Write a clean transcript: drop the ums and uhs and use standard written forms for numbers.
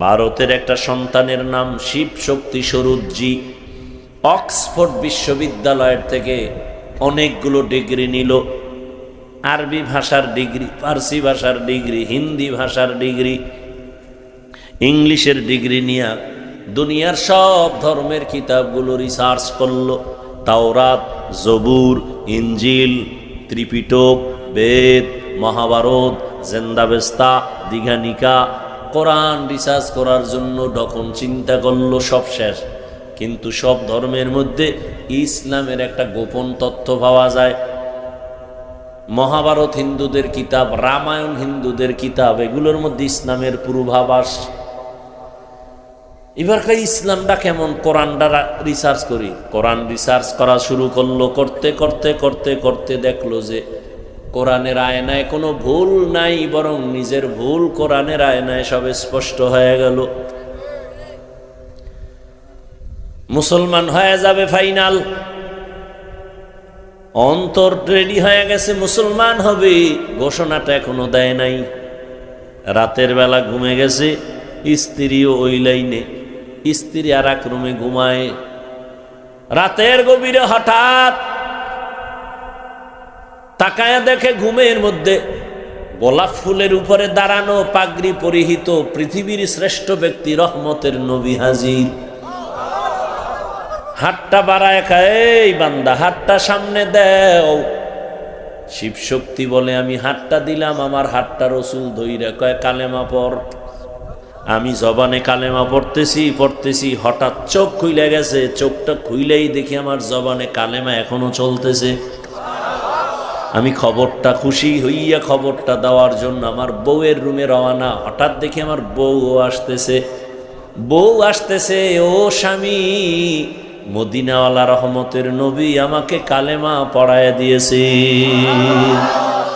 ভারতের একটা সন্তানের নাম শিব শক্তি স্বরূপজি, অক্সফোর্ড বিশ্ববিদ্যালয়ের থেকে অনেকগুলো ডিগ্রি নিল। আরবি ভাষার ডিগ্রি, ফার্সি ভাষার ডিগ্রি, হিন্দি ভাষার ডিগ্রি, ইংলিশের ডিগ্রি নিয়ে দুনিয়ার সব ধর্মের কিতাবগুলো রিসার্চ করলো। তাওরাত, জবুর, ইঞ্জিল, ত্রিপিটক, বেদ, মহাভারত, জেন্দাবেস্তা, দীঘানিকা, কোরআন রিসার্চ করার জন্য যখন চিন্তা করলো সব শেষ। কিন্তু সব ধর্মের মধ্যে ইসলামের একটা গোপন তথ্য পাওয়া যায়। মহাভারত হিন্দুদের কিতাব, রামায়ণ হিন্দুদের কিতাব, এগুলোর মধ্যে ইসলামের পূর্বাভাস। এবারকার ইসলামটা কেমন, কোরআনটা রিসার্চ করি। কোরআন রিসার্চ করা শুরু করলো, করতে করতে করতে করতে দেখলো যে কোরআনের আয়নায় কোনো ভুল নাই, বরং নিজের ভুল কোরআনের আয়নায় সব স্পষ্ট হয়ে গেল। মুসলমান হয়ে যাবে ফাইনাল, অন্তর রেডি হয়ে গেছে, মুসলমান হবে, ঘোষণাটা এখনো দেয় নাই। রাতের বেলা ঘুমে গেছে, স্ত্রীও ওই লাইনে, স্ত্রী আর এক রুমে ঘুমায়। রাতের গভীরে হঠাৎ তাকায়া দেখে ঘুমের মধ্যে গোলাপ ফুলের উপরে দাঁড়ানো, পাগড়ি পরিহিত পৃথিবীর শ্রেষ্ঠ ব্যক্তি রহমতের নবী হাজির। হাতটা বাড়ায় খায়, এই বান্দা হাতটা সামনে দেও। শিব শক্তি বলে, আমি হাতটা দিলাম, আমার হাতটা রসুল ধইরা কয় কালেমা পড়। আমি জবানে কালেমা পড়তেছি, হঠাৎ চোখ খুইলে গেছে। চোখটা খুইলেই দেখি আমার জবানে কালেমা এখনো চলতেছে। আমি খবরটা, খুশি হইয়া খবরটা দেওয়ার জন্য আমার বউয়ের রুমে রওনা। হঠাৎ দেখি আমার বউ আসতেছে, ও স্বামী, মদিনাওয়ালা রহমতের নবী আমাকে কালেমা পড়ায় দিয়েছে।